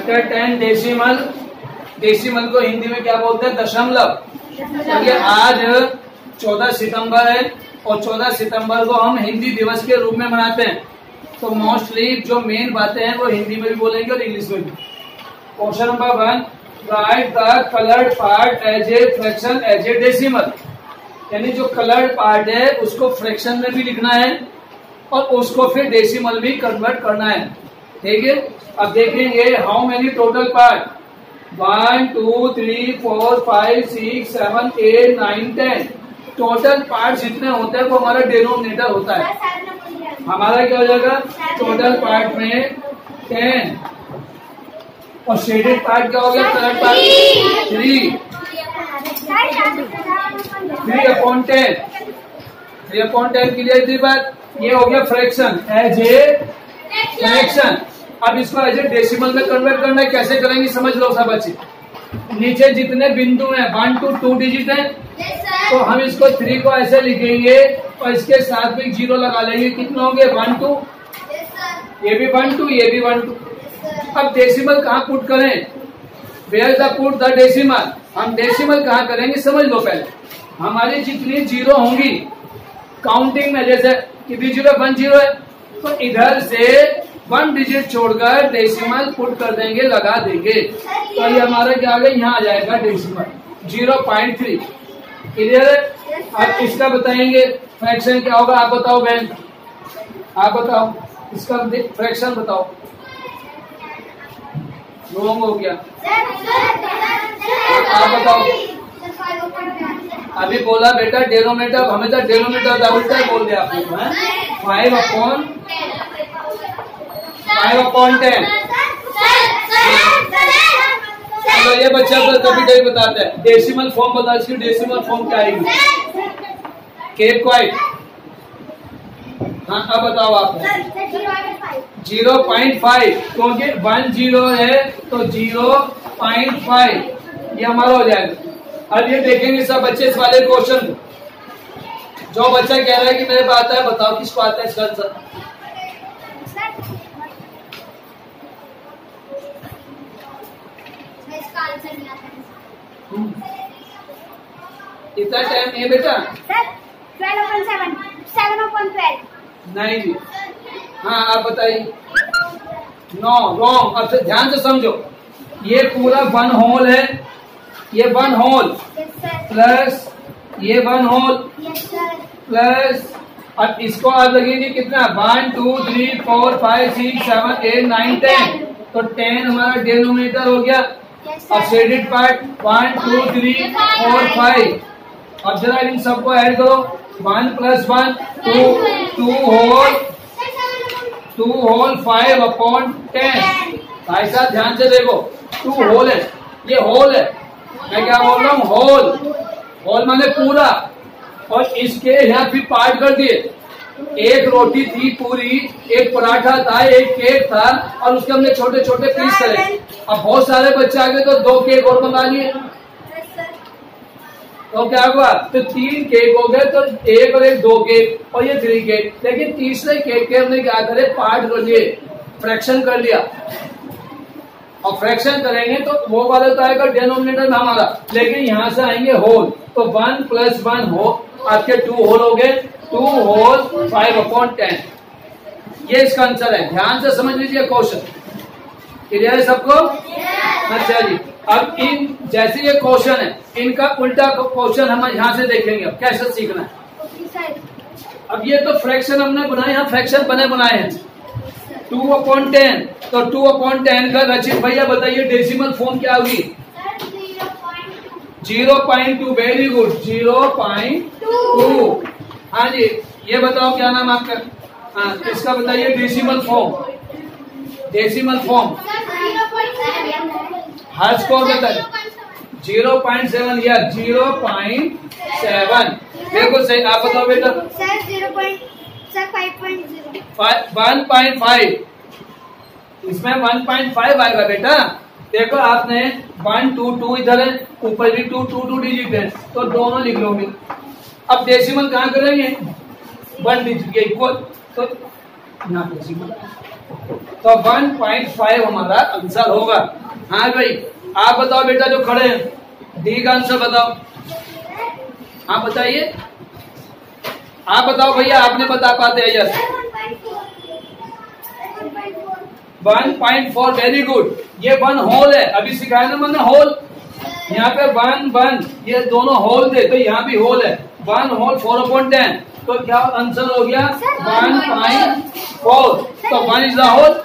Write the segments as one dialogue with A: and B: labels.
A: इतना 10 decimal, decimal को हिंदी में क्या बोलते हैं? दशमलव। क्योंकि आज 14 सितंबर है और 14 सितंबर को हम हिंदी दिवस के रूप में मनाते हैं, तो मोस्टली जो मेन बातें हैं वो हिंदी में भी बोलेंगे और इंग्लिश में भी। Question number 1, write the coloured part as a fraction as a decimal. यानी जो कलर्ड पार्ट है उसको फ्रैक्शन में भी लिखना है और उसको फिर डेसिमल भी कन्वर्ट करना है। ठीक है, अब देखेंगे how many total part, 1 2 3 4 5 6 7 8 9 10। Total part जितने होते हैं वो हमारा डिनोमिनेटर होता है। हमारा क्या हो जाएगा? टोटल पार्ट में 10 और शेडेड पार्ट क्या हो गया? कलर्ड पार्ट 3 3/10 3/10 क्लियर थी बात। ये हो गया फ्रैक्शन एज ए फ्रैक्शन। अब इसको एज ए डेसिमल में कन्वर्ट करना है, कैसे करेंगे समझ लो सब बच्चे। नीचे जितने बिंदु हैं 1 to 2 डिजिट है, तो हम इसको 3 को ऐसे लिखेंगे और इसके साथ भी 0 लगा लेंगे। कितने होंगे? 1 2, ये भी 1 2, ये भी 1 2। अब डेसिमल कहाँ पुट करें? Where the put the decimal. हम डेसिमल कहाँ करेंगे समझ लो पहले। हमारी जितनी 0 होंगी काउंटिंग में, जैसे कितनी 0 1 0 है, तो इधर से 1 डिजिट छोड़कर डेसिमल पुट कर देंगे, लगा देंगे, तो ये हमारा क्या आ गया? यहाँ आ जाएगा डेसिमल 0.3। क्लियर है? अब इसका बताएंगे फ्रैक्शन क्या होगा। आप बताओ बहन, आप बताओ इसका फ्रैक्शन बताओ। रॉन्ग हो गया, आप बताओ। अभी बोला बेटा डेनोमिनेटर, हमें तो डेनोमिनेटर उल्टा बोल दिया आपने। 5/10। तो ये बच्चा तो कभी कभी बताता है डेसिमल फॉर्म बता, इसकी डेसिमल फॉर्म क्या आएगी? Keep quiet. हाँ अब बताओ आप। 0.5, क्योंकि 1 0 है तो 0.5 ये हमारा हो जाएगा। अब ये देखेंगे सब बच्चे इस वाले क्वेश्चन। जो बच्चा कह रहा है कि मेरे पास आता है, बताओ किसको आता है इसका आंसर? इतना टाइम है बेटा?
B: 12/7 7/12।
A: नहीं जी। हाँ आप बताइए। No wrong. अब से ध्यान से समझो, ये पूरा 1 होल है, ये 1 होल प्लस ये 1 होल प्लस, अब इसको आप लगेंगे कितना? 1 2 3 4 5 6 7 8 9 10, तो 10 हमारा डिनोमिनेटर हो गया। अब शेडेड पार्ट 1 2 3 4 5। अब जरा इन सबको ऐड करो, 1 + 1 2 होल 5/10। भाई साहब ध्यान से देखो, 2 होल है, ये होल है, मैं क्या बोल रहा हूँ? होल। होल माने पूरा, और इसके यहाँ फिर पार्ट कर दिए। एक रोटी थी पूरी, एक पराठा था, एक केक था, और उसके हमने छोटे छोटे पीस करे। अब बहुत सारे बच्चे आ गए तो 2 केक और मंगा लिए, तो क्या हुआ? तो 3 केक हो गए, तो 1 और 1 2 केक, और ये 3 केक। लेकिन तीसरे केक के हमने क्या करे? पार्ट कर लिए, फ्रैक्शन कर लिया। और फ्रैक्शन करेंगे तो वो वाला तो आएगा डिनोमिनेटर में हमारा, लेकिन यहाँ से आएंगे होल, तो 1 + 1 हो, आपके 2 होल हो गए, 2 होल 5/10। ये इसका आंसर है। ध्यान से समझ लीजिए क्वेश्चन। क्लियर है सबको? अच्छा जी, अब इन जैसे ये क्वेश्चन है, इनका उल्टा क्वेश्चन हम यहाँ से देखेंगे। अब कैसे सीखना है? अब ये तो फ्रैक्शन हमने बनाए, यहाँ फ्रैक्शन बनाए हैं 2/10, तो 2/10 का रचित भैया बताइए डेसिमल फॉर्म क्या होगी? 0.2। Very good, 0.2। हाँ जी, ये बताओ क्या नाम आपका? हाँ, इसका बताइए डेसिमल फॉर्म। डेसिमल फॉर्म हर स्कोर बताइए। 0.7 या 0.7। देखो सही, आप बताओ बेटा। 1.5। इसमें 1.5 आएगा बेटा। देखो आपने 1 2 2 इधर है, ऊपर भी 2 2 डिजिट है, तो दोनों लिख लोगे। अब डेसिमल कहाँ करेंगे? 1 डिजिट के इक्वल, तो यहाँ डेसिमल। तो 1.5 हमारा आंसर होगा। हाँ भाई, आप बताओ बेटा जो खड़े हैं, डी का आंसर बताओ। हाँ बताइए, आप बताओ भैया, आपने बता पाते हैं? Yes 1.4, very good. ये 1 होल है, अभी सिखाया ना मैंने होल। यहाँ पे 1 ये दोनों होल थे, तो यहाँ भी होल है। 1 होल 4/10, तो क्या आंसर हो गया? 1.4। तो 1 इज द होल।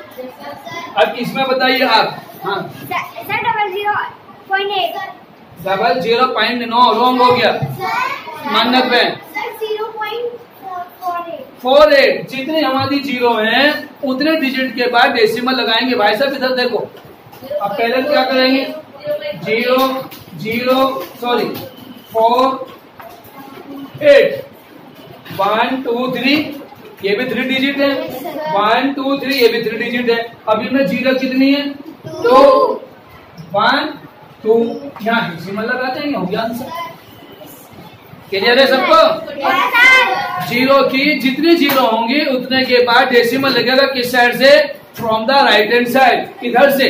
A: अब इसमें बताइए आप। हाँ
B: सर 0.8
A: 0.9 रॉन्ग हो गया। मानक में 48। जितनी हमारी जीरो हैं उतने डिजिट के बाद डेसिमल लगाएंगे। भाई साहब इधर देखो, अब पहले क्या करेंगे? 4 8 1 2 3, ये भी 3 डिजिट है। 1 2 3, ये भी 3 डिजिट है। अभी में जीरो कितनी है? 2 1 2, यहाँ डेसिमल लगा देंगे, हो गया आंसर। क्लियर है सबको? जीरो की जितनी जीरो होंगी उतने के बाद डेसिमल लगेगा। किस साइड से? From the right hand side. इधर से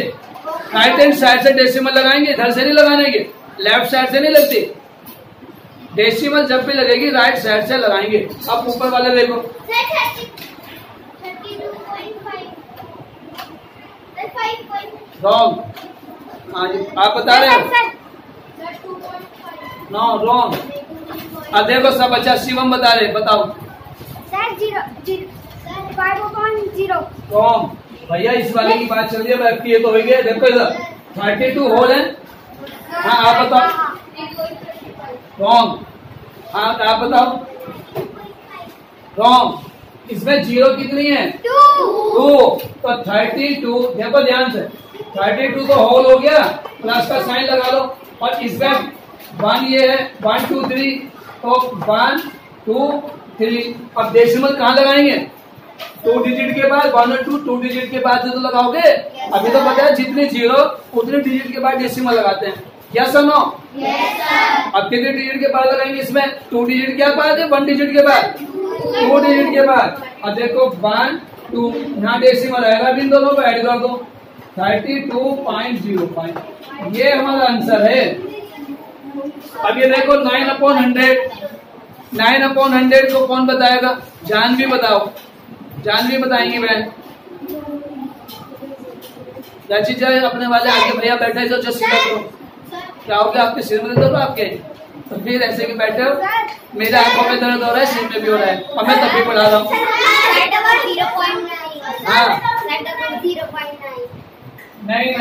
A: राइट हैंड साइड से डेसिमल लगाएंगे, इधर से नहीं लगाने के, लेफ्ट साइड से नहीं लगती। डेसिमल जब भी लगेगी राइट साइड से लगाएंगे। अब ऊपर वाले देखो,
B: 32.5
A: रॉन्ग। आप बता रहे हो? No wrong. अब देखो सब बच्चा शिवम बता रहे, बताओ।
B: Sir 5.0
A: wrong. भैया इस वाले की बात चल रही है, ये तो हो गया। देखो इधर 32 होल है। हाँ आप बताओ। रॉन्ग। हाँ आप बताओ। रॉन्ग। इसमें जीरो कितनी है? 2। तो 32, देखो ध्यान से, 32 तो होल हो गया, प्लस का साइन लगा लो। और इसमें 1 ये है, 1 2 3, तो 1 2 3। अब डेसिमल कहाँ लगाएंगे? 2 डिजिट के बाद। 1 और 2 डिजिट के बाद तो लगाओगे। अभी तो पता है जितने जीरो उतने डिजिट के बाद डेसिमल लगाते हैं। यस और नो? अब कितने डिजिट के बाद लगाएंगे इसमें? 2 डिजिट के बाद है, 1 डिजिट के बाद, 2 डिजिट के बाद। अब देखो 1 2, यहाँ डेसिमल आएगा, इन दोनों को ऐड कर दो। 32.05, ये हमारा आंसर है। अब ये देखो 9/100, 9/100 को कौन बताएगा? जानवी बताओ। जानवी बताएंगी बहन। रची जाए अपने वाले आगे भैया बैठे जो सीधा करो। क्या हो गया? आपके सिर में दर्द हो रहा? आपके तो फिर ऐसे कि बैठे हो, मेरे आंखों में दर्द हो रहा है, सिर में भी हो रहा है, और मैं तब भी पढ़ा रहा हूँ। हाँ नहीं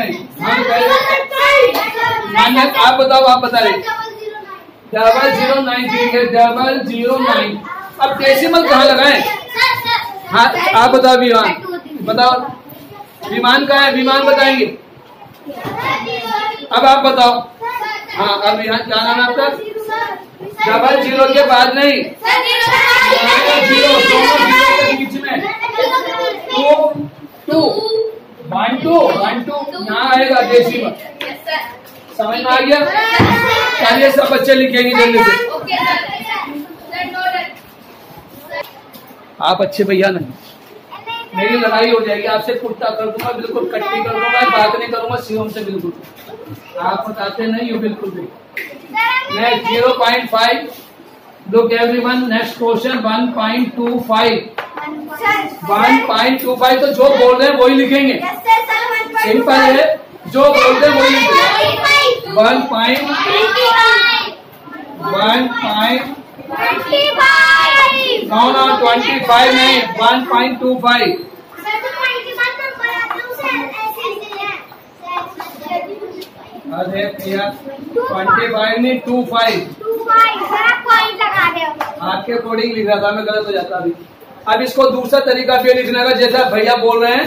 A: मान्य, आप बताओ, आप बता रहे। 0093 009। अब डेसिमल कहाँ लगाए? हाँ आप बताओ विमान, बताओ विमान कहाँ है? विमान बताएंगे। अब आप बताओ। हाँ अब यहाँ क्या नाम है आपका? 00 के बाद नहीं, 0 के बीच में 2 1 2 यहाँ आएगा डेसिमल। समझ में आ गया? चलिए सब बच्चे लिखेंगे जल्दी से। आप अच्छे भैया नहीं, मेरी लड़ाई हो जाएगी आपसे, कुर्ता कर दूंगा, बिल्कुल कट्टी कर दूंगा, बात नहीं करूंगा शिवम से बिल्कुल। आप बताते नहीं हो बिल्कुल भी। Next 0.5, look everyone, next question 1.25। 1.25 तो जो बोल रहे हैं वही लिखेंगे, सिंपल है, जो बोल रहे हैं वही लिखेंगे। 1.25 no 25 नहीं, 1.25। अरे भैया 25 नहीं 25। आपके अकॉर्डिंग लिख रहा था मैं, गलत हो जाता अभी। अब इसको दूसरा तरीका भी लिखने का, जैसा भैया बोल रहे हैं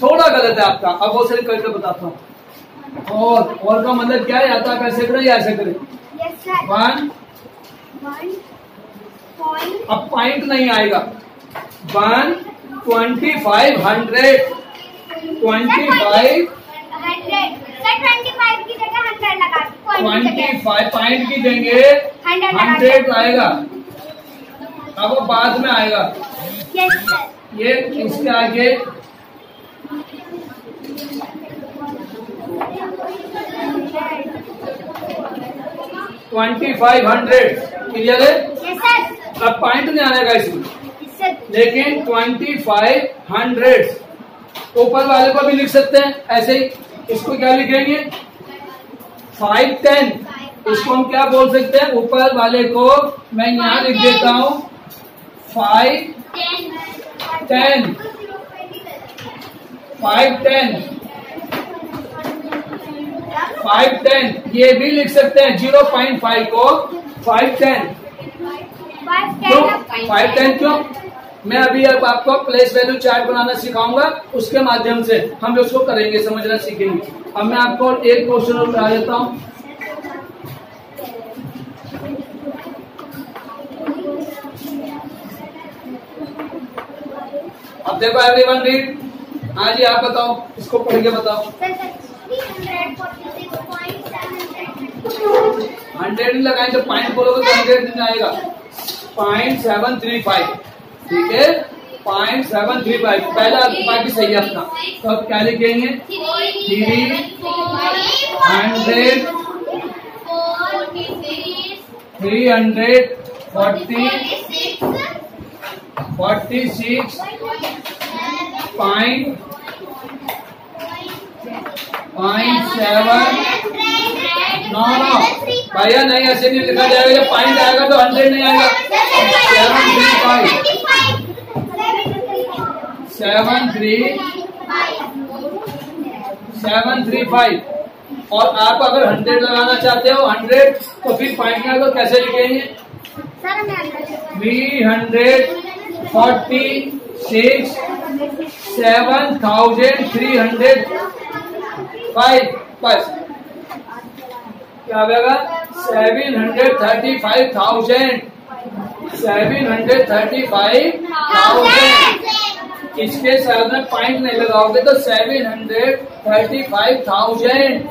A: थोड़ा गलत है आपका, अब वो सिर्फ करके बताता हूँ। और का मतलब क्या है? या तो आप ऐसे करें या ऐसे करें। 1 अब पॉइंट नहीं आएगा। 125 100 25
B: 25 की जगह 100 लगा,
A: 25 पॉइंट की जगह 100 आएगा। अब वो बाद में आएगा। ये इसके आगे 2500 क्लियर है।
B: Yes, sir.
A: अब पॉइंट नहीं आने का इसमें,
B: Yes, sir.
A: लेकिन 2500 ऊपर वाले को भी लिख सकते हैं ऐसे ही। इसको क्या लिखेंगे 510, इसको हम क्या बोल सकते हैं, ऊपर वाले को मैं यहाँ लिख देता हूँ 510 510 ये भी लिख सकते हैं 0.5 को 510 क्यों 510 क्यों। मैं अभी अब आपको प्लेस वैल्यू चार्ट बनाना सिखाऊंगा, उसके माध्यम से हम उसको करेंगे, समझना सीखेंगे। अब मैं आपको एक क्वेश्चन और बता देता हूँ। अब देखो एवरीवन रीड। हाँ जी आप बताओ, इसको पढ़ के बताओ। 100 नहीं लगाए तो पॉइंट बोलोगे तो 100 नहीं आएगा। 0.735 ठीक है, 0.735 पहला बाकी सही है अपना। तो अब क्या लिखेंगे 346.7 नो भैया नहीं, ऐसे नहीं लिखा जाएगा। जब पॉइंट आएगा तो 100 नहीं आएगा। 735 और आप अगर 100 लगाना चाहते हो 100 तो फिर पॉइंट में कैसे लिखेंगे 346,7,305 बस क्या होगा 735,000 इसके साथ में पॉइंट नहीं लगाओगे तो 735,000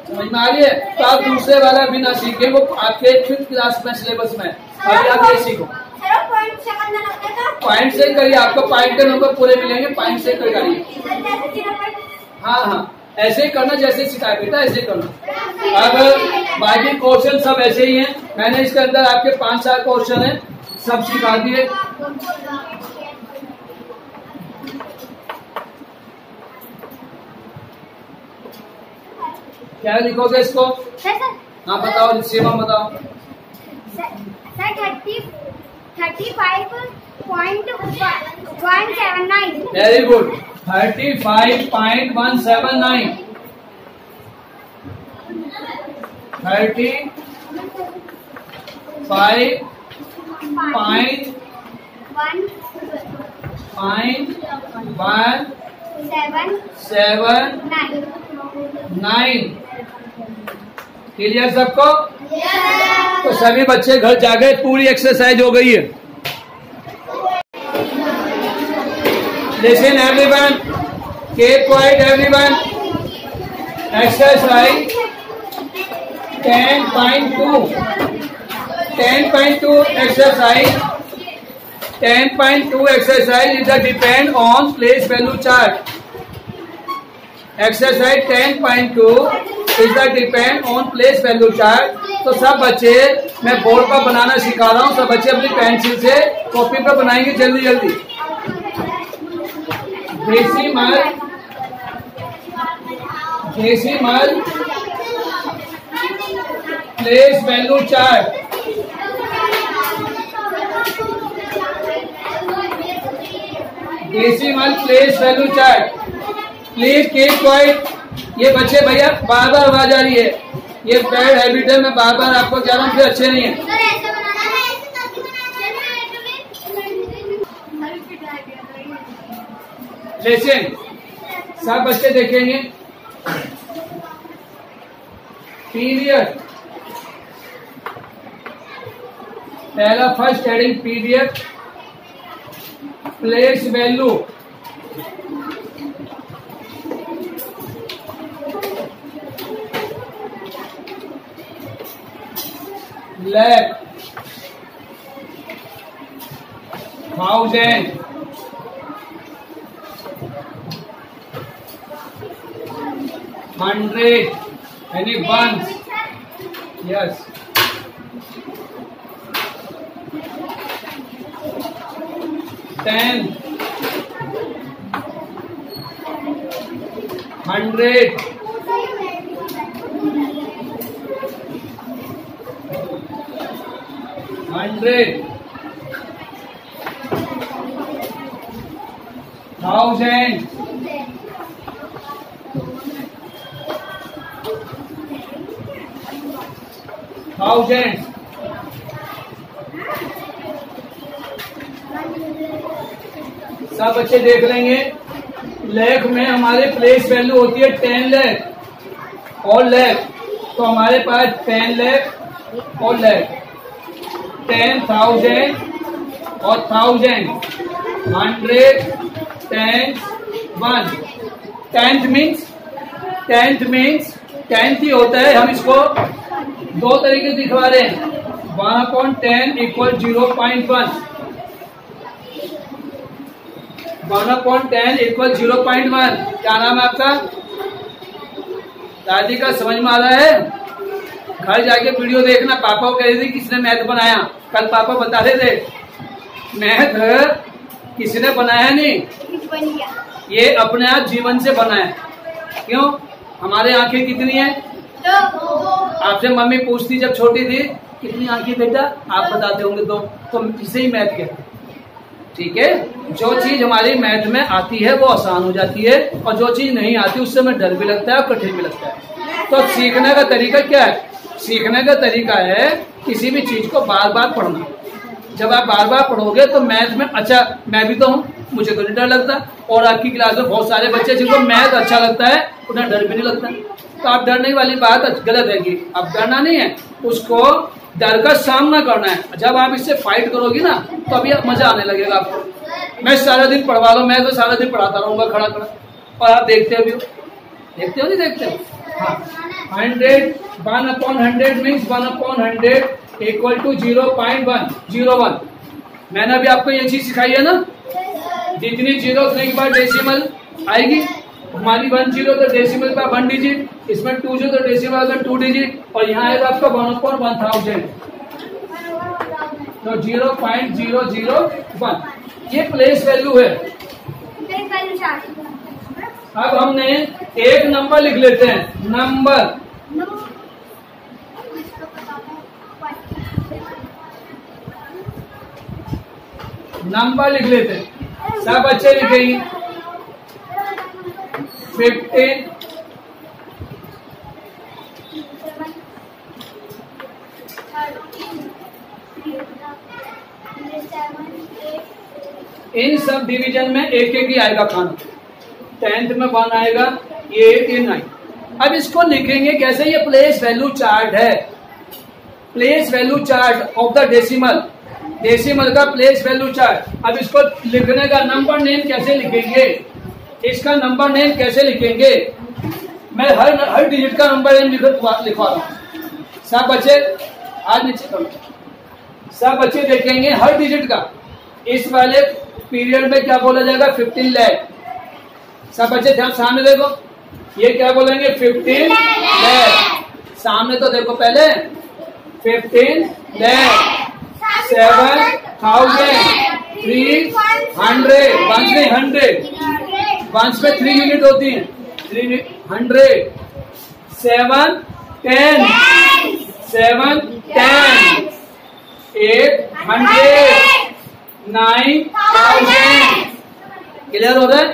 A: समझ में आ रही है। तो आप दूसरे वाला भी ना सीखे, वो आपके 5th क्लास में सिलेबस में अभी आप ये सीखो। पॉइंट से करिए, आपको पॉइंट के नंबर पूरे मिलेंगे, पॉइंट से करिए। हाँ हाँ ऐसे ही करना जैसे सिखाया बेटा, ऐसे करना। अब बाकी क्वेश्चन सब ऐसे ही हैं। मैंने इसके अंदर आपके 5-4 क्वेश्चन हैं, सब सिखा दिए। क्या लिखोगे इसको? हाँ बताओ, शिवम बताओ।
B: 35.179
A: वेरी गुड 35.179 35.179 क्लियर सबको? तो सभी बच्चे घर जा गए, पूरी एक्सरसाइज हो गई है। Listen everyone, keep quiet everyone. Exercise 10.2 exercise 10.2 exercise is a depend on place value chart. Exercise 10.2 is the depend on place value chart. तो सब बच्चे मैं बोर्ड पर बनाना सिखा रहा हूँ, सब बच्चे अपनी पेंसिल से कॉपी पर बनाएंगे जल्दी जल्दी। Decimal place value chart. Decimal place value chart. Please keep quiet. ये बच्चे भैया बार बार आवाज आ रही है, ये बैड हैबिट है, मैं बार बार आपको कह रहा हूँ, फिर अच्छे नहीं है। लेकिन सब बच्चे देखेंगे पीरियड, पहला first heading period place value. Lab 1000, 100, any ones? Yes. 10, 100, 100, 1000, 1000. सब बच्चे देख लेंगे। लाख में हमारे प्लेस वैल्यू होती है 10 लाख और लाख, तो हमारे पास 10 लाख और लाख, 10,000 और 1000, 100, 10, 1. टेंथ मीन्स टेंथ ही होता है। हम इसको दो तरीके से दिखवा रहे हैं। 1/10 इक्वल 0.1, 1/10 इक्वल 0.1। क्या नाम है आपका? दादी का समझ में आ रहा है? घर जाके वीडियो देखना। पापा को कह रही थी किसने मैथ बनाया, कल पापा बता रहे थे मैथ किसी ने बनाया नहीं, ये अपने आप जीवन से बना है। क्यों? हमारे आंखें कितनी है? आपसे मम्मी पूछती जब छोटी थी कितनी आंखें बेटा, आप बताते होंगे दो, तो इसे ही मैथ कहते हैं। ठीक है, जो चीज हमारी मैथ में आती है वो आसान हो जाती है, और जो चीज नहीं आती उससे हमें डर भी लगता है और कठिन भी लगता है। तो सीखने का तरीका क्या है? सीखने का तरीका है किसी भी चीज को बार बार पढ़ना। जब आप बार बार पढ़ोगे तो मैथ में, अच्छा मैं भी तो हूँ, मुझे तो नहीं डर लगता, और आपकी क्लास में बहुत सारे बच्चे जिनको मैथ अच्छा लगता है उन्हें डर भी नहीं लगता। तो आप डरने वाली बात गलत है कि अब डरना नहीं है, उसको डर का सामना करना है। जब आप इससे फाइट करोगी ना तो अभी मजा आने लगेगा आपको। मैं सारा दिन पढ़वा लो, मैं तो सारा दिन पढ़ाता रहूंगा खड़ा खड़ा, और आप देखते हो भी हो, देखते हो नहीं देखते हो? हाँ, 100, 1/100 मीन्स 1/100 इक्वल टू 0.101। मैंने अभी आपको ये चीज सिखाई है ना, जितनी जीरो उतने के बाद डेसिमल आएगी। हमारी 1 0 तो डेसिमल का 1 डिजिट, इसमें 2 0 तो डेसिमल का 2 डिजिट, और यहाँ आएगा आपका 1/1000, तो 0.001। ये प्लेस वैल्यू है। अब हमने एक नंबर लिख लेते हैं। नंबर लिख लेते हैं। सब बच्चे लिखेंगे 15, 8। इन सब डिवीजन में एक एक ही आएगा खाना। 10th में 1 आएगा, ये 8, ये 9। अब इसको लिखेंगे कैसे? ये प्लेस वैल्यू चार्ट है। Place value chart of the decimal, decimal का प्लेस वैल्यू चार्ट। अब इसको लिखने का नंबर नेम कैसे लिखेंगे? इसका नंबर नेम कैसे लिखेंगे? मैं हर डिजिट का नंबर नेम लिखवा रहा हूँ। सब बच्चे आज नीचे करो। सब बच्चे देखेंगे हर डिजिट का। इस वाले पीरियड में क्या बोला जाएगा? 15 लाख। सब बच्चे ध्यान सामने देखो, ये क्या बोलेंगे? 15 लाख। सामने तो देखो पहले, 15 लाख, 7,000, 300, 100, वंश में 3 यूनिट होती हैं, 300, 7, 10, 7, 10, 800, 9,000। क्लियर हो रहा है?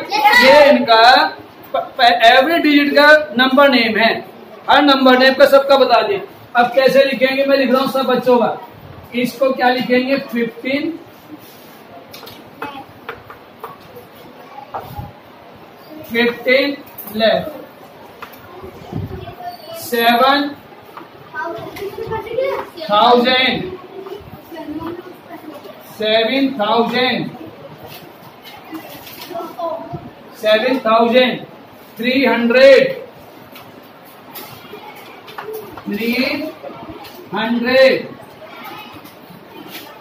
A: ये इनका एवरी डिजिट का नंबर नेम है। हर नंबर नेम का सबका बता दें। अब कैसे लिखेंगे? मैं लिख रहा हूँ सब बच्चों का। इसको क्या लिखेंगे? 15 लाख, 7,000, 7,000, 7,000, 300,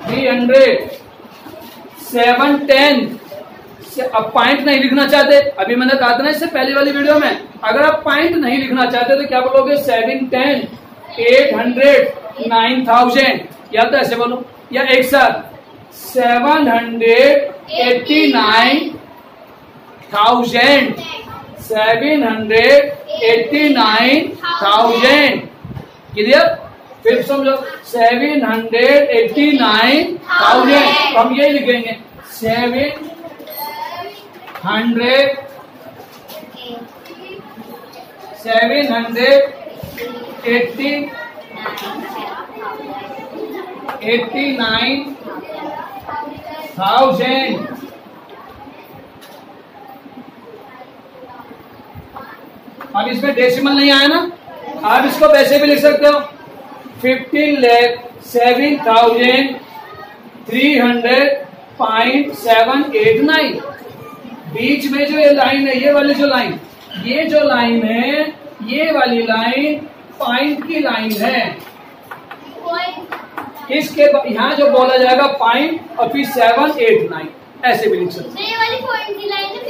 A: 300, 7 10 अब पॉइंट नहीं लिखना चाहते, अभी मैंने कहा था ना इससे पहली वाली वीडियो में, अगर आप पॉइंट नहीं लिखना चाहते तो क्या बोलोगे? 7 10 800 9000, या तो ऐसे बोलो, या एक साथ 789,000 789,000 क्लियर? फिर समझो 789,000, हम यही लिखेंगे 789,000। अब इसमें डेसिमल नहीं आया ना, आप इसको वैसे भी लिख सकते हो 15,07,300.789। बीच में जो ये लाइन है, ये वाली जो लाइन, ये जो लाइन है, ये वाली लाइन पॉइंट की लाइन है। इसके यहाँ जो बोला जाएगा पॉइंट, और फिर 789 ऐसे भी लिख सकते हैं।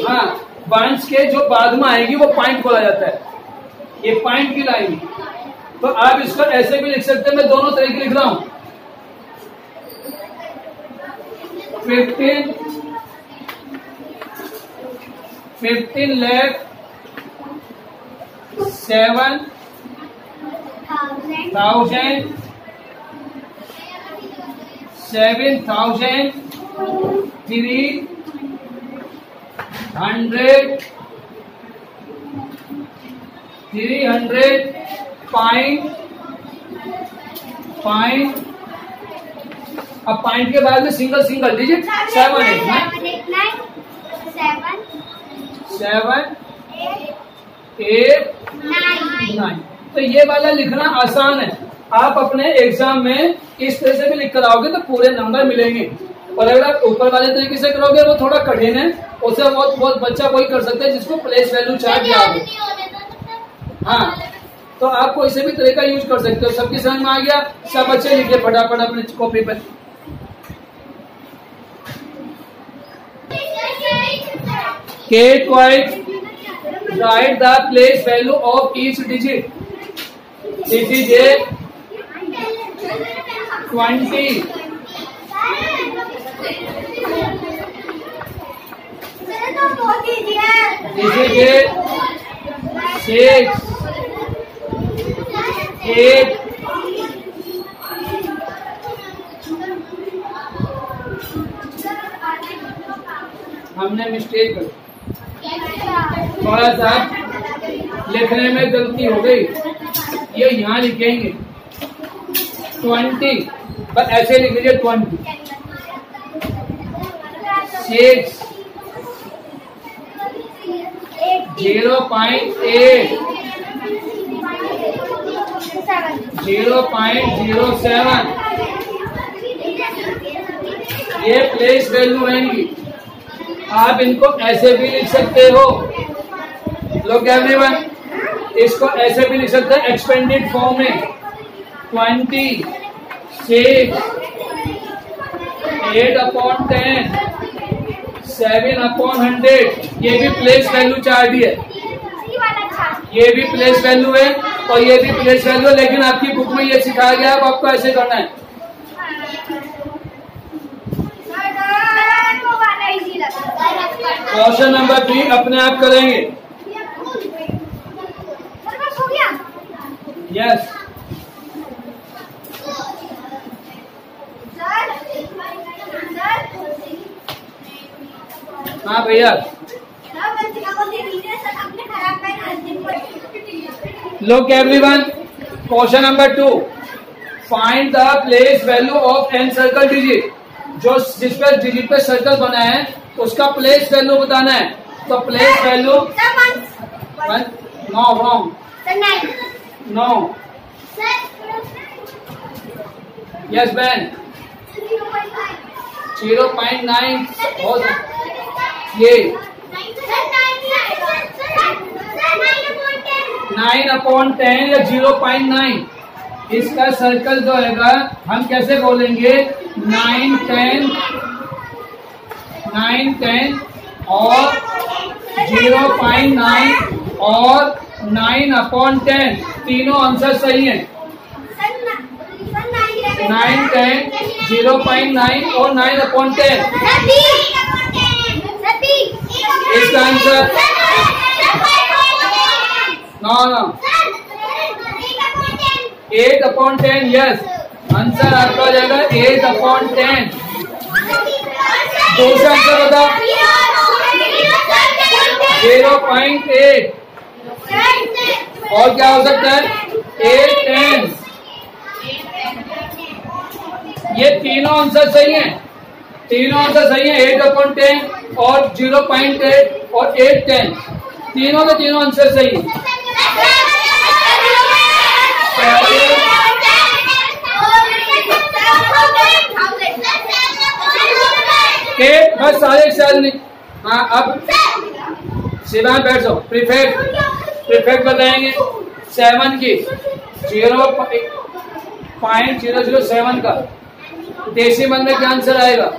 A: हाँ, वंश के जो बाद में आएगी वो पॉइंट बोला जाता है, ये पॉइंट की लाइन। तो आप इसको ऐसे भी लिख सकते हैं, मैं दोनों तरीके लिख रहा हूं। 300 पॉइंट। अब पॉइंट के बाद में सिंगल सिंगल डिजिट 789। तो ये वाला लिखना आसान है, आप अपने एग्जाम में इस तरह से भी लिख कर आओगे तो पूरे नंबर मिलेंगे। और अगर आप ऊपर वाले तरीके से करोगे वो थोड़ा कठिन है, उसे बहुत बच्चा कोई कर सकता है जिसको प्लेस वैल्यू चार्ट याद हो। हाँ, तो आप कोई से भी तरीका यूज कर सकते हो। सबकी समझ में आ गया? सब बच्चे लिखे फटाफट अपने कॉपी पर। Kate White, write the place value of each digit. This is a 20. This is a 6, 8, हमने मिस्टेक कर, थोड़ा सा लिखने में गलती हो गई, ये यहाँ लिखेंगे 20, बस ऐसे लिख लीजिए 20, 6, 0.8, 0.07, ये प्लेस वैल्यू रहेंगी। आप इनको ऐसे भी लिख सकते हो, लोग एवरीवन, इसको ऐसे भी लिख सकते हैं एक्सपेंडेड फॉर्म में 20, 6, 8/10, 7/100। ये भी प्लेस वैल्यू चार्ट ही है, ये भी प्लेस वैल्यू है और ये भी प्लेस वैल्यू है, लेकिन आपकी बुक में ये सिखाया गया है आपको ऐसे करना है। क्वेश्चन नंबर 3 अपने आप करेंगे। यस, हाँ भैया। Look everyone, question number 2, find the place value of an circle digit. जो जिस पर डिजिट पे सर्कल बना है उसका प्लेस वैल्यू बताना है। तो place value, no wrong, no, yes बैन, 0.9 ये 9/10 या 0.9। इसका सर्कल जो है हम कैसे बोलेंगे 9, 10, 9, 10 और 0.9 और 9/10 तीनों आंसर सही हैं। 9, 10, 0.9 और 9/10 इसका आंसर नो 8/10 यस आंसर आपका हो जाएगा 8/10। दूसरा आंसर बताओ 0.8 और क्या हो सकता है 8/10। ये तीनों आंसर सही हैं, तीनों आंसर सही हैं 8/10 और 0.8 और 8/10 तीनों के तीनों आंसर सही हैं। बस सारे साल नहीं। हाँ अब सीधा बैठ जाओ। प्रीफेक्ट बताएंगे 7 की 0.007 का डेसिमल में क्या आंसर आएगा?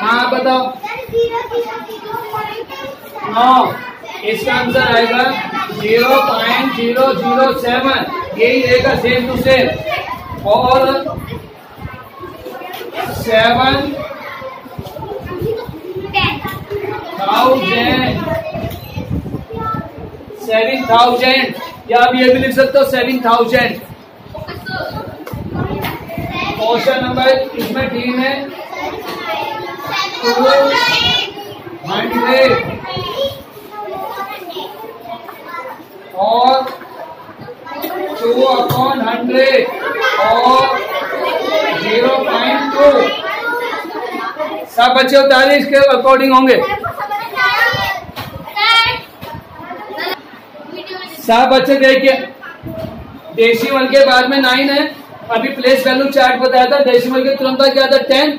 A: हाँ बताओ। नो इसका आंसर आएगा 0.007 यही रहेगा सेम टू सेम और 7,000 या आप ये भी लिख सकते हो 7,000। क्वेश्चन नंबर इसमें 3 है 200 और 2/100 और 0.2 सब बच्चे उतारे इसके अकॉर्डिंग होंगे। सब बच्चे देखिए डेसिमल के बाद में 9 है। अभी प्लेस वैल्यू चार्ट बताया था डेसिमल के तुरंत क्या था 10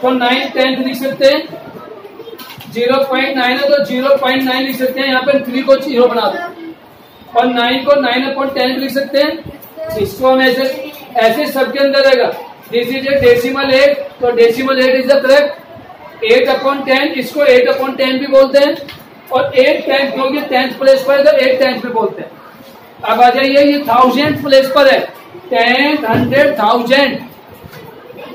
A: तो 9 10 लिख सकते हैं। 0.9 है तो 0.9 लिख सकते हैं। यहाँ पे 3 को 0 बना दो और 9 को 9/10 लिख सकते हैं। इसको हम ऐसे सबके अंदर रहेगा। दिस इज ए डेसिमल 8 तो डेसिमल 8 इज द करेक्ट 8/10 इसको 8/10 भी बोलते हैं और 8/10 क्योंकि 10th प्लेस पर है तो 8/10 भी बोलते हैं। अब आ जाइए ये 1000th प्लेस पर है 10, 100,000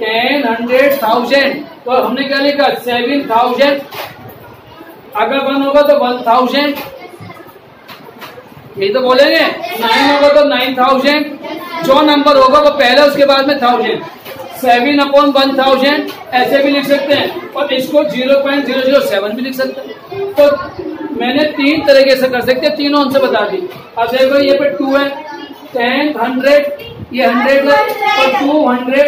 A: 10, 100,000 तो हमने क्या लिखा 7,000 अगर 1 होगा तो 1,000 ये तो बोलेंगे 9 होगा तो 9,000 जो नंबर होगा वो पहले उसके बाद में 1000 7/1000 ऐसे भी लिख सकते हैं और इसको 0.007 भी लिख सकते हैं। तो मैंने 3 तरीके से कर सकते हैं तीनों आंसर बता दी। अब देखो ये पे 2 है 10, 100 ये 100 है और 200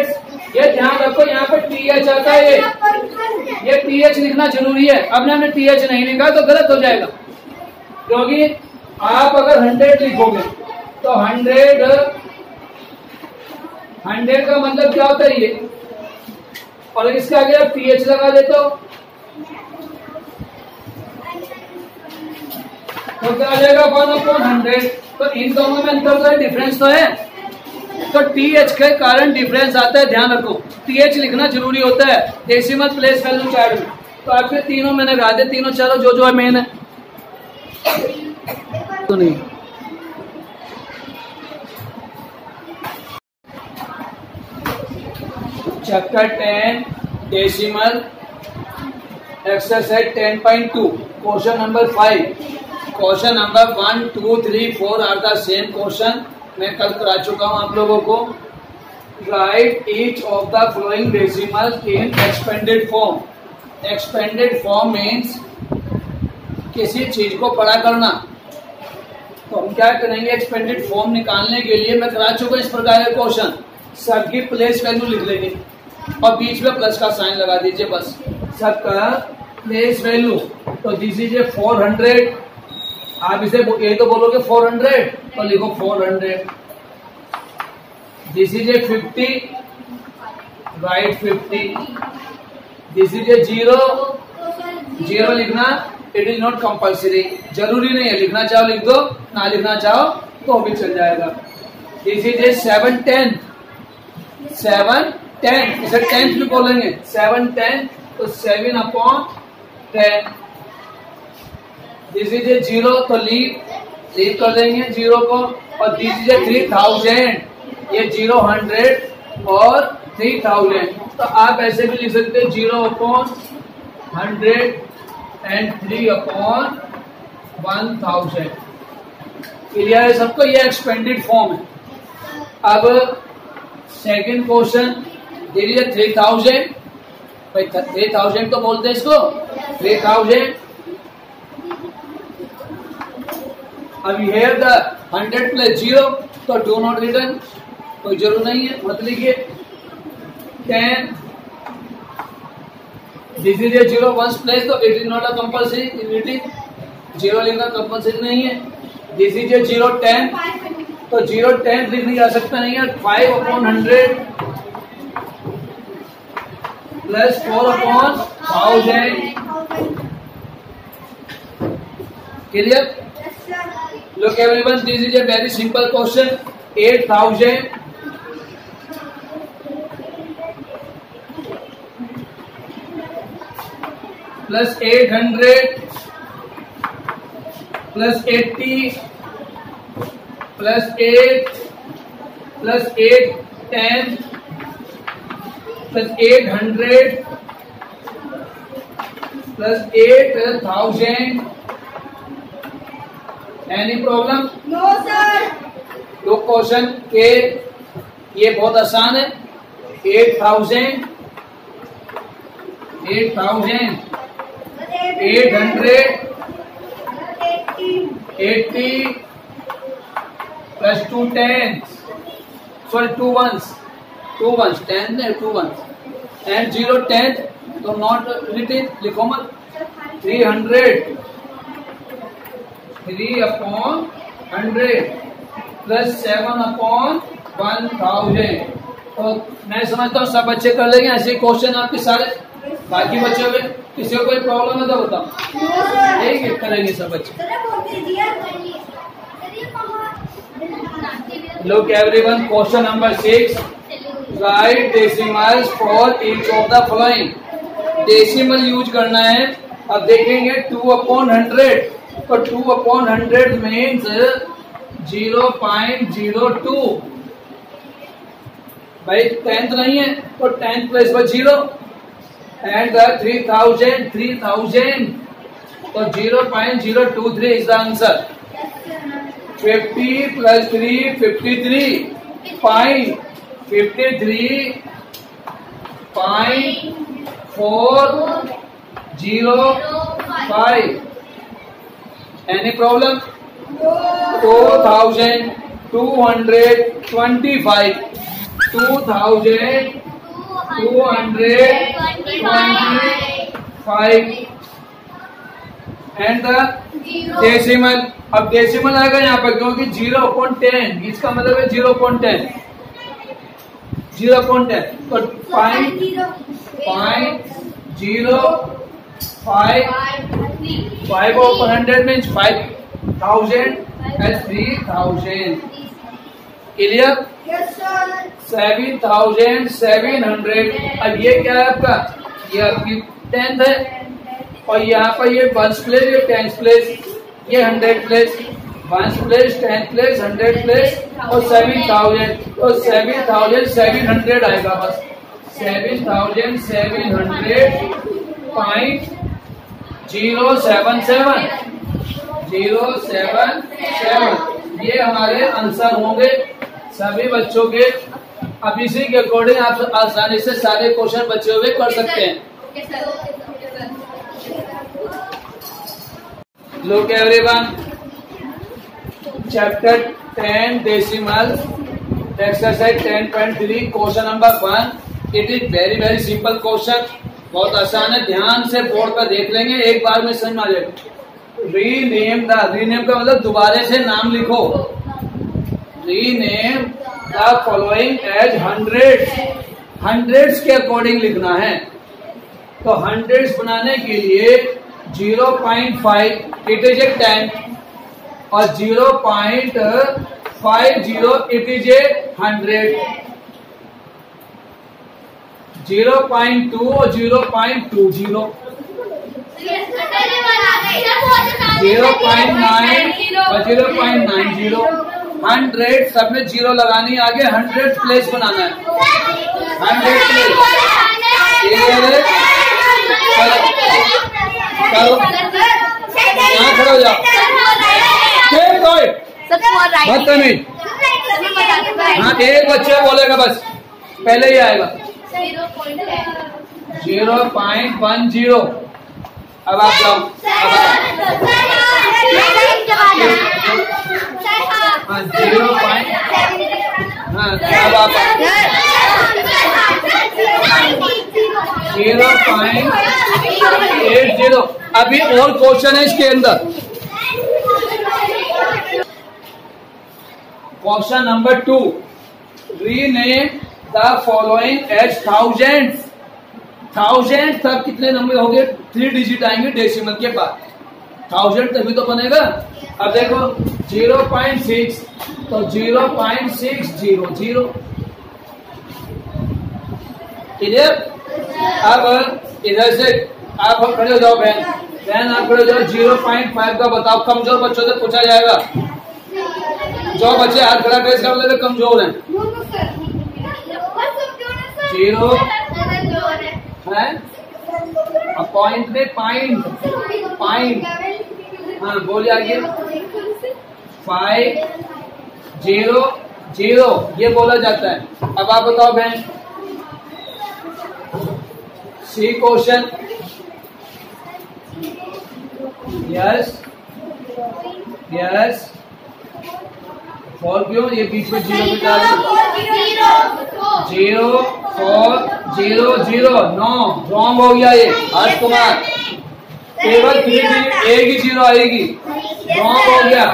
A: ये ध्यान रखो यहाँ पर TH आता है ये TH लिखना जरूरी है। अब हमने TH नहीं लिखा तो गलत हो जाएगा क्योंकि आप अगर 100 लिखोगे तो 100 का मतलब क्या होता है ये और इसके आगे आप TH लगा देते हो तो क्या आ जाएगा 1/100। तो इन दोनों में अंतर तो है डिफरेंस तो है तो TH के कारण डिफरेंस आता है। ध्यान रखो TH लिखना जरूरी होता है डेसिमल प्लेस वैल्यू चार्ट में। तो आपके तीनों मैंने गा दे तीनों चलो जो है मेन है तो नहीं। Chapter 10 decimal exercise 10.2 question number 5 question number 1, 2, 3, 4 are the same question मैं कल करा चुका हूं आप लोगों को। Write each of the following decimal in expanded form. Expanded form means किसी चीज को बड़ा करना। तो हम क्या करेंगे एक्सपेंडेड फॉर्म निकालने के लिए मैं करा चुका इस प्रकार का क्वेश्चन। सबकी प्लेस वैल्यू लिख लेंगे और बीच में प्लस का साइन लगा दीजिए बस सबका प्लेस वैल्यू। तो दिस इज ए 400 आप इसे ये तो बोलोगे 400 तो लिखो 400। This is a 50 right 50। This is a 0 लिखना इट इज नॉट कंपल्सरी, जरूरी नहीं है, लिखना चाहो लिख दो, ना लिखना चाहो तो भी चल जाएगा। दिस इज ए 7 10, 7 10, इसे 10 भी बोलेंगे, 7 10 तो 7/10। दिस इज ए 0 तो लीव कर देंगे 0 को, और दिस इज ए 3000, ये 0 100 और 3000, तो आप ऐसे भी लिख सकते हैं 0/100 and 3/1000। क्लियर है सबको, ये एक्सपेंडेड फॉर्म है। अब सेकंड क्वेश्चन, दे दीजिए 3000, भाई 3000 तो बोलते हैं इसको, 3000। अब हियर द 100 + 0 तो डू नॉट रिटर्न, कोई जरूर नहीं है, मत लिखिए। 10, दिस इज ए 0 1 प्लेस, तो it is not a compulsory, it is 0 लिखना कंपल्सरी नहीं है। दिस इज ए 0 10, तो 0 10 लिखने जा सकता नहीं है। 5/100 + 4/1000। Clear? Look everyone, this is a very simple question. 8000 + 800 + 80 + 8 + 8 10 + 800 + 8000। Any problem?
B: No sir.
A: दो क्वेश्चन के ये बहुत आसान है। 8000 800 80 + 2 10, सॉरी 2 ones 10 है, 2 ones and 0 10, तो नॉट रिटन लिखो मत। 300 3/100 + 7/1000। तो मैं समझता हूँ सब बच्चे कर लेंगे ऐसे क्वेश्चन आपके सारे। बाकी बच्चों में किसी को कोई प्रॉब्लम है तो बताओ। ठीक है, करेंगे सब बच्चे। Look everyone, question number 6. Write decimals for each of the following. Decimal use करना है। अब देखेंगे 2/100, तो 2/100 मीन्स 0.02। भाई 10th नहीं है तो 10th प्लेस पर 0 एंड 3000 तो 0.023 is the answer. 50 + 3 53 53.405। Any problem? 2225 2225 and the decimal. अब डेसिमल आएगा यहाँ पर क्योंकि 0.10, इसका मतलब है 0.10 तो 5.05 मीन्स 5000 and 3000। क्लियर? 7700। अब ये क्या है आपका? ये आपकी 10th है, और यहाँ पर ये 1st प्लेस, ये 10th प्लेस, ये 100 place, 1st place, 10th place, 100 place और 7000, तो 7700 आएगा बस। 7700.077 ये हमारे आंसर होंगे सभी बच्चों के। अब इसी के अकॉर्डिंग आप आसानी से सारे क्वेश्चन बच्चे हुए कर सकते हैं। Look everyone, chapter 10 decimal exercise 10.3 question number 1. It is very simple question, बहुत आसान है। ध्यान से बोर्ड पर देख लेंगे, एक बार में समझ में आ जाएगा। रीनेम का मतलब दोबारा से नाम लिखो। Rename the following as hundreds के अकॉर्डिंग लिखना है। तो हंड्रेड्स बनाने के लिए 0.5 इट इज ए 10 और 0.50 इट इज ए 100। 0.2 और 0.20 0.9 और 0.90 100 सब में 0 लगानी है, आगे 100 प्लेस बनाना है। 100 प्लेस करो, यहाँ खड़े हो जाओ। बदतमीज। हाँ एक बच्चे बोलेगा बस, पहले ही आएगा। 0.10। अब आप जाओ। हाँ 0. हाँ अब आप 0.80। अभी और क्वेश्चन है इसके अंदर। Question number 2, rename the following as thousands. Thousand तब कितने नंबर हो गए? 3 डिजिट आएंगे डेसिमल के बाद, 1000 तभी तो बनेगा। अब देखो 0.6 तो 0.600 क्लियर। अब इधर से आप खड़े हो जाओ बहन, आप खड़े हो जाओ। 0.5 का बताओ, कमजोर बच्चों से पूछा जाएगा। जो बच्चे हाथ खड़ा कर इसका मतलब कमजोर हैं। 0 है पॉइंट में पॉइंट। हाँ बोलिए आगे। 500 ये बोला जाता है। अब आप बताओ बहन। सी क्वेश्चन। यस फॉर क्यों ये बीच में 0 बिटा 0.400 9 रॉन्ग हो गया ये हर्ष कुमार। केवल 3 डिजिट एक ही 0 आएगी, रॉन्ग हो गया।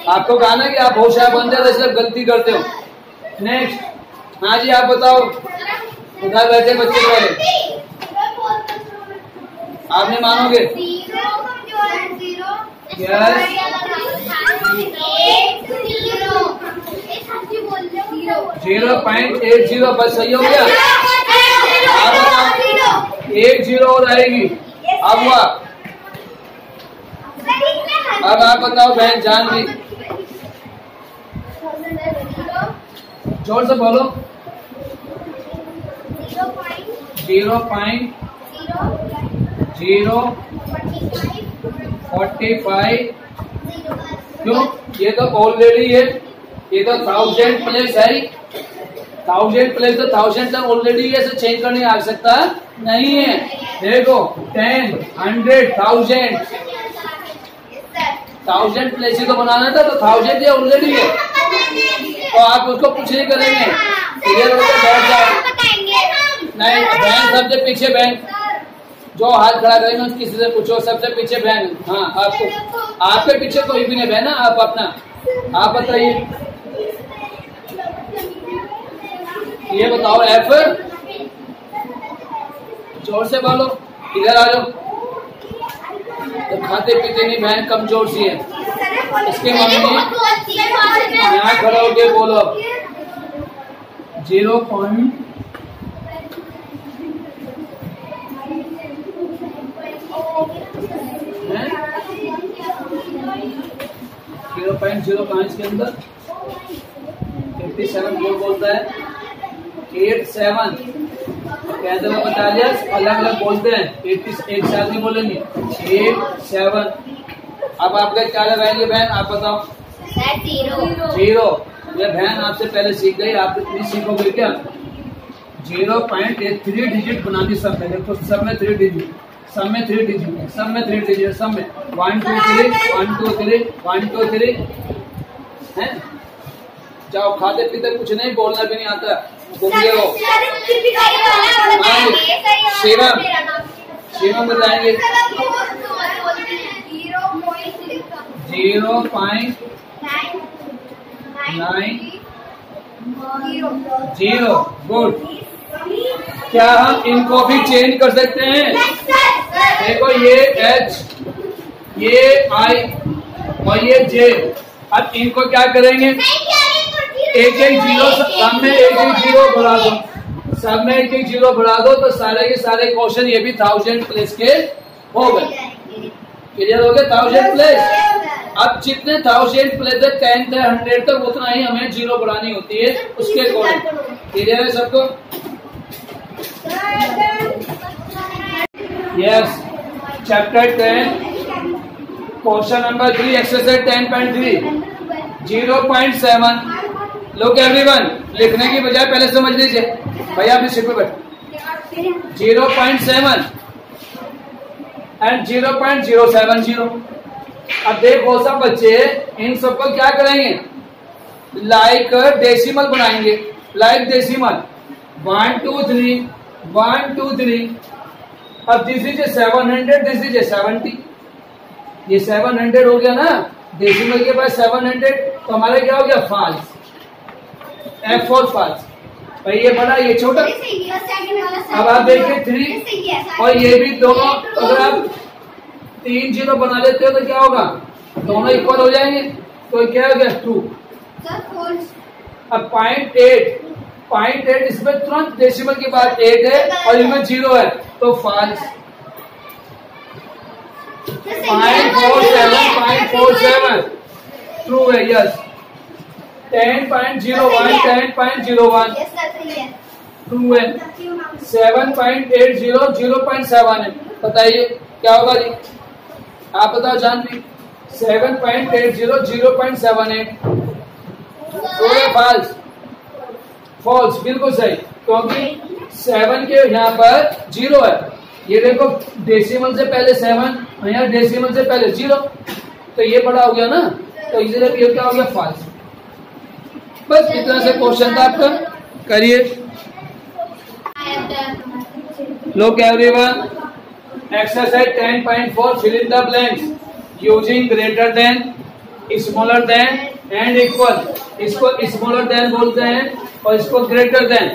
A: आपको कहा ना कि आप होशियार बन जाते इसलिए गलती करते हो। नेक्स्ट। हाँ जी आप बताओ, उधर बैठे बच्चे वाले, आप नहीं मानोगे। यस 0.80 बस सही हो गया। आप बताओ 1 0 और आएगी। अब हुआ। अब आप बताओ बहन जान ली, जोर से बोलो। 0.045 क्यों? ये तो ऑलरेडी है, ये तो 1000 प्लेस है। 1000 प्लेस तो 1000 तक ऑलरेडी है, चेंज करने की आवश्यकता नहीं है। देखो 10 100 1000 प्लेस तो बनाना था, तो 1000 ये ऑलरेडी है, तो आप उसको कुछ नहीं करेंगे। क्लियर हो गया? बैठ जाओ। नहीं बहन सबसे पीछे बहन, जो हाथ खड़ा करेंगे किसी से पूछो, सबसे पीछे बहन। हाँ आपको, आपके पीछे कोई भी नहीं बहन, आप अपना आप बताइए। ये बताओ एफ, जोर से बोलो। इधर आ जाओ। तो खाते पीते नहीं बहन, कमजोर सी है। इसके मम्मी यहाँ खड़ा होके बोलो 0.05 के अंदर 87 बोल बोलता है। 87 कहते हैं बटालियन अलग अलग बोलते हैं, 80 एक साथ नहीं बोलेंगे। 87। अब आपका क्या लगाएंगे बहन, आप बताओ। 0। ये बहन आपसे पहले सीख गई, आप इतनी सीखोगे क्या? 0.3 डिजिट बनानी सब में। देखो सब में 3 डिजिट, सब में 3 डिजिट, सब में 3 डिजिट, सब में 1 2 3 1 2 3 1 2 3 है। जाओ खाते पीते कुछ नहीं, बोलना भी नहीं आता, घूमिए हो। शिवम बताएंगे 0.90। गुड। क्या हम इनको भी चेंज कर सकते हैं? देखो ये H, ये I और ये J। अब इनको क्या करेंगे, एक एक जीरो सब में एक एक जीरो बढ़ा दो, सब में एक एक जीरो बढ़ा दो, तो सारे के सारे क्वेश्चन ये भी 1000 प्लेस के हो गए। क्लियर हो गए 1000 प्लेस। अब जितने 1000 प्लेस है 10 से 100 तक उतना ही हमें जीरो बढ़ानी होती है उसके अकॉर्डिंग। क्लियर है सबको? Yes. Chapter 10 question number 3 exercise 10.3 0.7। लोग एवरीवन लिखने की बजाय पहले समझ लीजिए। भैया अपनी सीट पे बैठ। 0.7 एंड 0.070। अब देखो सब बच्चे इन सबको क्या करेंगे, लाइक डेसिमल बनाएंगे। Like decimal 1 2 3 1 2 3। अब दिस इज 700, दिस इज 70। ये 700 हो गया ना, डेसिमल के बाद 700, तो हमारा क्या हो गया, फॉल्स। F for false. भाई ये बड़ा ये छोटा। अब आप देखिए 3 और ये भी दोनों, अगर आप 3 जीरो बना लेते हो तो क्या होगा, दोनों इक्वल हो जाएंगे, तो क्या हो गया 2। अब 0.8 इसमें तुरंत डेसिमल के बाद 8 है और इनमें 0 है, तो फॉल्स। 0.47 ट्रू है, यस। 10.01 10.01 ट्रू है। 7.80 0.7 है। बताइए क्या होगा जी, आप बताओ जानवी। 7.80 0.78 ट्रू है, फॉल्स? फॉल्स, बिल्कुल सही, क्योंकि 7 के यहाँ पर 0 है। ये देखो डेसिमल से पहले 7 और यहाँ डेसिमल से पहले 0, तो ये बड़ा हो गया ना, तो इसलिए ये क्या हो गया, फॉल्स। बस इतना से क्वेश्चन था आपका, करिए। लोग everyone exercise 10.4 fill in the blanks using greater than, smaller than and equal. इसको स्मॉलर देन बोलते हैं और इसको ग्रेटर देन।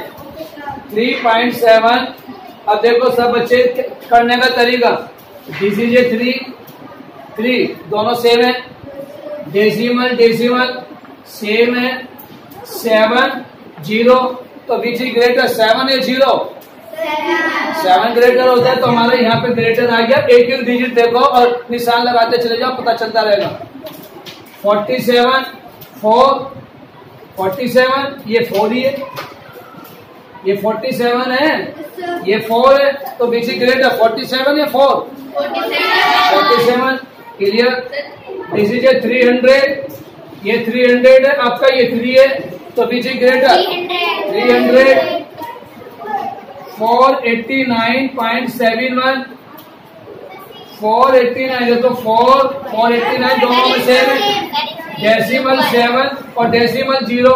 A: 3.7। अब देखो सब बच्चे करने का तरीका, दिस इज 3 दोनों सेम है, डेसिमल डेसिमल सेम है। 7 0, तो विच इज ग्रेटर, 7 या 0? 7 ग्रेटर होता है, तो हमारे यहाँ पे ग्रेटर आ गया। एक एक डिजिट देखो और निशान लगाते चले जाओ, पता चलता रहेगा। 47 4 47, ये 4 ही है, ये 47 है, ये 4 है, तो विच इज ग्रेटर, 47 या 4? 47। क्लियर? दिस इज 300, ये 300 है आपका, ये 3 है, तो विच इज ग्रेटर, 300। 489.71 489 है, तो 489 दोनों में सेम है। डेसिमल 7 और डेसिमल 0,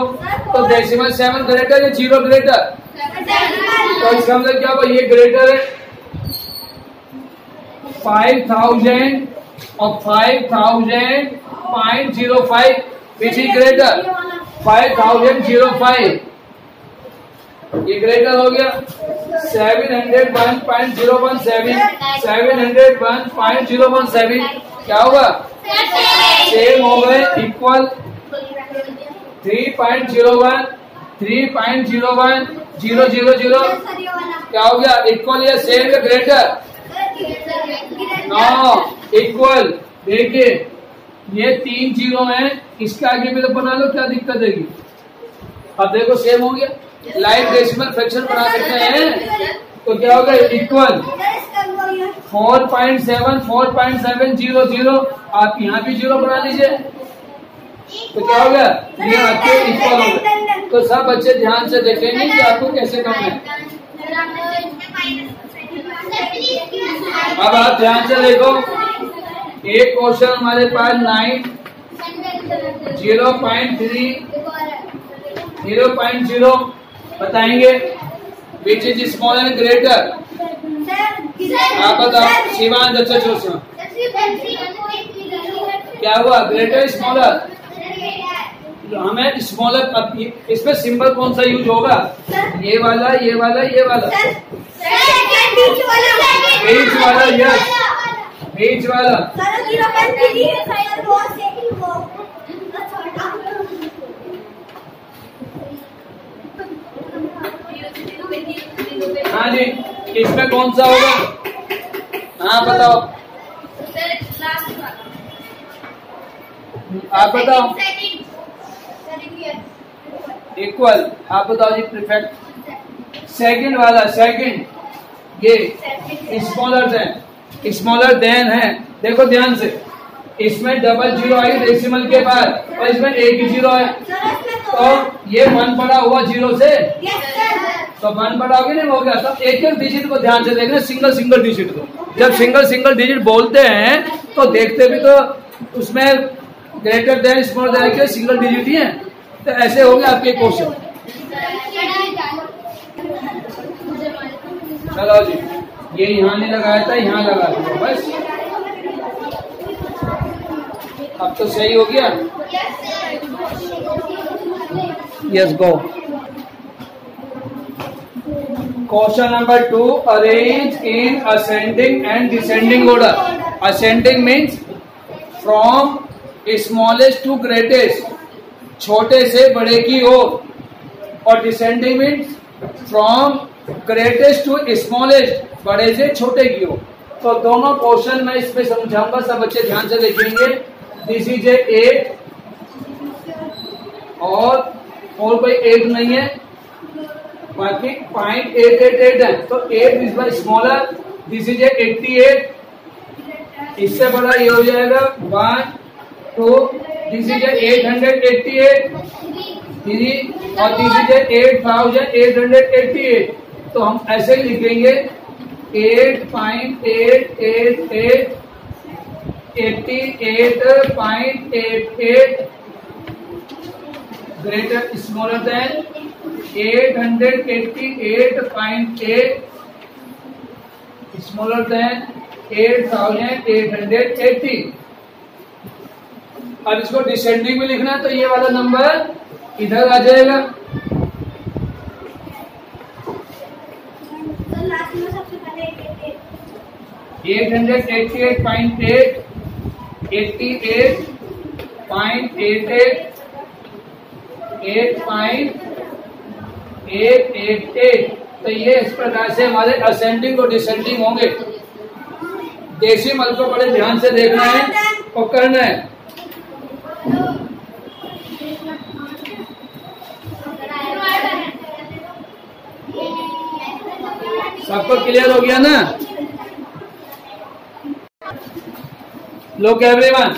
A: तो डेसिमल 7 ग्रेटर या 0 ग्रेटर? तो इसका मतलब क्या होगा, ये ग्रेटर है। 5000 और 5000.05 विच इज ग्रेटर, 5005 ये ग्रेटर हो गया। 701.017 701.017 क्या होगा, सेम हो गए, इक्वल। 3.01 3.01 000 क्या हो गया, इक्वल या सेम या ग्रेटर? No, equal. देखिए ये 3 0 है, इसके आगे भी तो बना लो, क्या दिक्कत है? अब देखो सेम हो गया। लाइक डेसिमल फ्रैक्शन बना सकते हैं, तो क्या होगा, इक्वल। 4.7 4.700, आप यहाँ भी 0 बना लीजिए, तो क्या हो गया, ये आपके इक्वल हो गया। तो सब बच्चे ध्यान से देखेंगे कि आपको कैसे करना है। अब आप ध्यान से देखो, एक क्वेश्चन हमारे पास 9 0.0 बताएंगे, which is small and greater? आप बताओ शिवांश, अच्छा जोशिया, क्या हुआ, ग्रेटर स्मॉलर? हमें स्मॉलर, अब इसमें सिंबल कौन सा यूज होगा? ये वाला, ये वाला, ये वाला, बीच वाला, यस, बीच वाला। हाँ जी, इसमें कौन सा होगा? हाँ बताओ, आप बताओ। इक्वल, आप बताओ जी। परफेक्ट। सेकंड वाला, सेकंड, ये स्मॉलर देन है। देखो ध्यान से, इसमें डबल जीरो आई डेसिमल के बाद और इसमें एक ही जीरो है, तो ये 1 बड़ा हुआ जीरो से, तो 1 बड़ा हो गया नहीं, हो गया। तो एक एक डिजिट को ध्यान से देखना, सिंगल डिजिट को। जब सिंगल डिजिट बोलते हैं तो देखते भी तो उसमें ग्रेटर देन स्मॉलर देन के सिंगल डिजिट ही है। तो ऐसे हो गया आपके क्वेश्चन। चलो जी, ये यहाँ नहीं लगाया था, यहाँ लगा दिया बस। अब तो सही हो गया। Yes, go. Question number 2, arrange in ascending and descending order. Ascending means from smallest to greatest, छोटे से बड़े की ओर, और descending means from greatest to smallest, बड़े से छोटे की ओर। तो दोनों क्वेश्चन मैं इसमें समझाऊंगा, सब बच्चे ध्यान से देखेंगे। दिस इज ए 8 और कोई 8 नहीं है, बाकी 0.888 है। तो 8 is by smaller, this is a 88, इससे बड़ा ये हो जाएगा 1 2, दिस इज ए 888, और दिस इज ए 8888। तो हम ऐसे ही लिखेंगे 8.888 88.88 greater smaller than 888.8 smaller than 8880। अब इसको डिसेंडिंग में लिखना है, तो ये वाला नंबर इधर आ जाएगा।
B: सबसे पहले
A: 888.8 88.88 8.888। तो ये इस प्रकार से हमारे असेंडिंग और डिसेंडिंग होंगे। डेसिमल को बड़े ध्यान से देखना है और करना है। सबको क्लियर हो गया ना? Look everyone,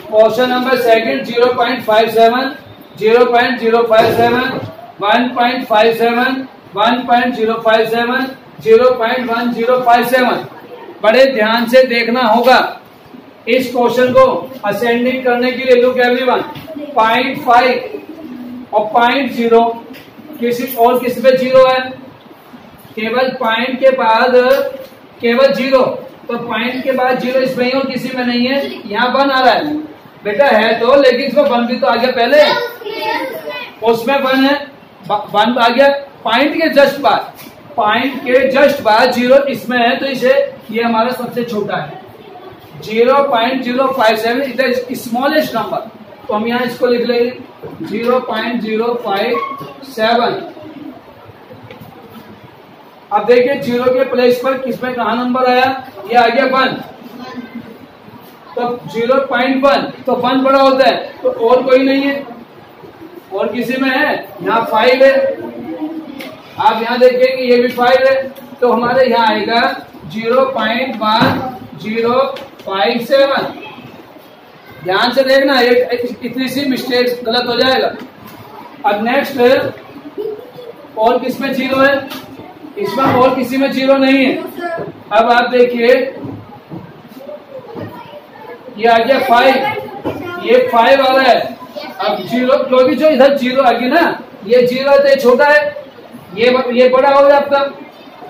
A: question number second 0.57, 0.057, 1.57, 1.057, 0.1057। बड़े ध्यान से देखना होगा इस क्वेश्चन को असेंडिंग करने के लिए। लुक एवरीवन, 0.5 और 0.0 किसी और किसी पे 0 है, केवल पॉइंट के बाद केवल 0, तो पॉइंट के बाद 0 इसमें ही और किसी में नहीं है। यहाँ 1 आ रहा है बेटा, है तो, लेकिन इसमें 1 भी तो आ गया पहले, उसमें 1 है, 1 आ गया पॉइंट के जस्ट बाद, पॉइंट के जस्ट बाद 0 इसमें है, तो इसे ये हमारा सबसे छोटा है 0.057, इट इज स्मॉलेस्ट नंबर। तो हम यहाँ इसको लिख लेंगे 0.057। अब देखिए 0 के प्लेस पर किसमें कहा नंबर आया, ये आ गया 1, तो 0.1, तो 1 बड़ा होता है, तो और कोई नहीं है, और किसी में है, यहाँ 5 है। आप यहाँ देखेंगे ये भी 5 है, तो हमारे यहाँ आएगा 0.1057। ध्यान से देखना, इतनी सी मिस्टेक गलत हो जाएगा। अब नेक्स्ट और किसमें 0 है, इसमें और किसी में 0 नहीं है। अब आप देखिए ये आ गया 5, ये 5 वाला है। अब 0, क्योंकि जो इधर 0 आ गया ना, ये 0 है तो ये छोटा है, ये बड़ा हो गया आपका,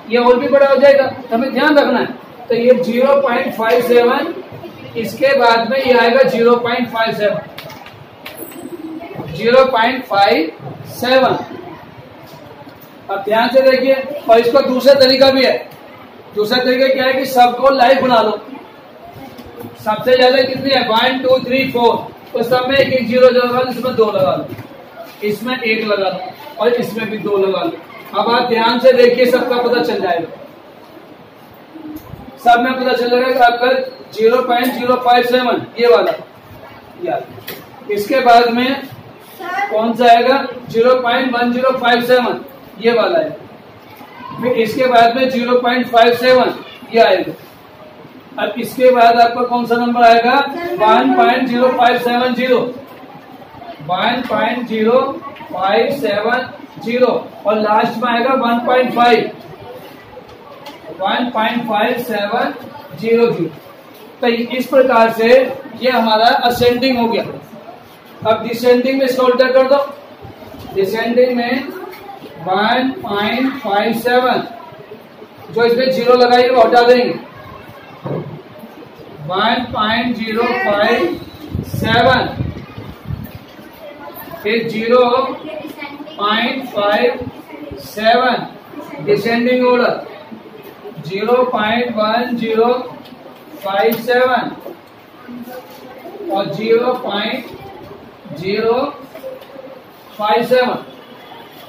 A: ये और भी बड़ा हो जाएगा, तो हमें ध्यान रखना है। तो ये 0.57, इसके बाद में ये आएगा 0.57। 0.57। अब ध्यान से देखिए, और इसको दूसरा तरीका भी है। दूसरा तरीका क्या है कि सबको लाइव बना लो। सबसे ज्यादा कितनी है 1 2 3 4, तो सब में एक एक जीरो लगा लो, इसमें 2 लगा लो, इसमें 1 लगा लो और इसमें भी 2 लगा लो। अब आप ध्यान से देखिए, सबका पता चल जाएगा। सब में पता चल जाएगा आपका 0.057 ये वाला यार। इसके बाद में कौन सा आएगा 0.1057 ये वाला है। फिर इसके बाद में 0.57 ये आएगा। अब इसके बाद आपका कौन सा नंबर आएगा 1.0570 1.0570 और लास्ट में आएगा 1.5700। तो इस प्रकार से ये हमारा असेंडिंग हो गया। अब डिसेंडिंग में इसका उल्टा कर दो। डिसेंडिंग में 1.57 जो इसमें जीरो लगाइए वो हटा देंगे। 1.057 फिर 0.57 डिसेंडिंग ऑर्डर 0.1057 और 0.057।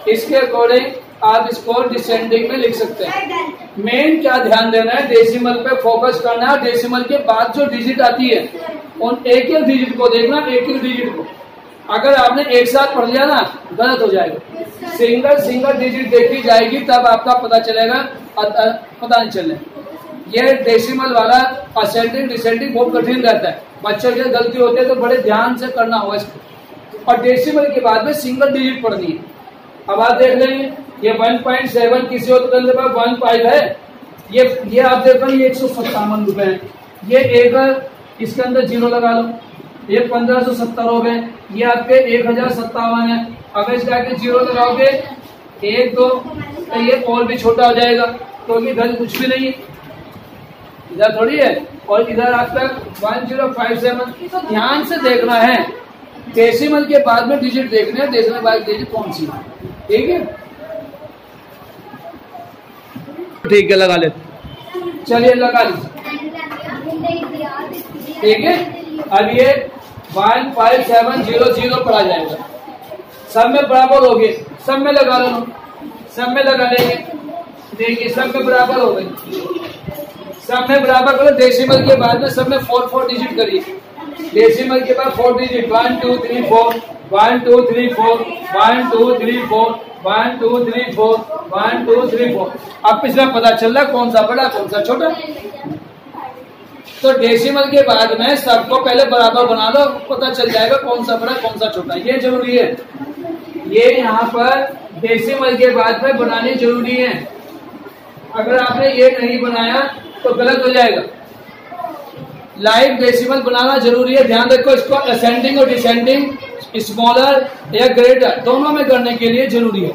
A: इसके अकॉर्डिंग आप इसको डिसेंडिंग में लिख सकते हैं। मेन क्या ध्यान देना है, डेसिमल पे फोकस करना है। डेसिमल के बाद जो डिजिट आती है उन एक एक डिजिट को देखना, एक एक डिजिट को। अगर आपने एक साथ पढ़ लिया ना गलत हो जाएगा। सिंगल डिजिट देखी जाएगी तब आपका पता चलेगा, पता नहीं चले। ये डेसिमल वाला असेंडिंग डिसेंडिंग बहुत कठिन रहता है, बच्चों के गलती होती है, तो बड़े ध्यान से करना होगा इसको। और डेसिमल के बाद में सिंगल डिजिट पढ़नी है। अब आप देख लेंगे ये 1.7 किसी और के पास 1.5 है, ये आप देख रहे 157 रुपए है। ये एक इसके अंदर जीरो लगा लो, ये 1570 हो गए, ये आपके 1057 है। अगर इसका के जीरो लगाओगे 1 2 तो ये और भी छोटा हो जाएगा, क्योंकि इधर कुछ भी नहीं है, इधर थोड़ी है। और इधर आपका 1057। तो ध्यान से देखना है, डेसिमल के बाद में डिजिट देखने हैं, डेसिमल के बाद डिजिट कौन सी है, ठीक है। ठीक है, लगा लेते, चलिए लगा लीजिए, ठीक है। अब ये 15700 पढ़ा जाएगा। सब में बराबर हो गए, सब में लगा लो, सब में लगा लेंगे। देखिए सब में बराबर हो गए, सब में बराबर करो। डेसिमल के बाद में सब में 4 डिजिट करिए। डेसिमल के बाद 4 डिजिट 1 2 3 4 1 2 3 4 1 2 3 4 1 2 3 4 1 2 3 4। अब इसमें पता चल रहा कौन सा बड़ा कौन सा छोटा। तो डेसिमल के बाद में सबको पहले बराबर बना लो, पता चल जाएगा कौन सा बड़ा कौन सा छोटा। ये जरूरी है, ये यहाँ पर डेसिमल के बाद में बनानी जरूरी है। अगर आपने ये नहीं बनाया तो गलत हो जाएगा। लाइव डेसिमल बनाना जरूरी है। ध्यान रखो, इसको असेंडिंग और डिसेंडिंग स्मॉलर या ग्रेटर दोनों में करने के लिए जरूरी है।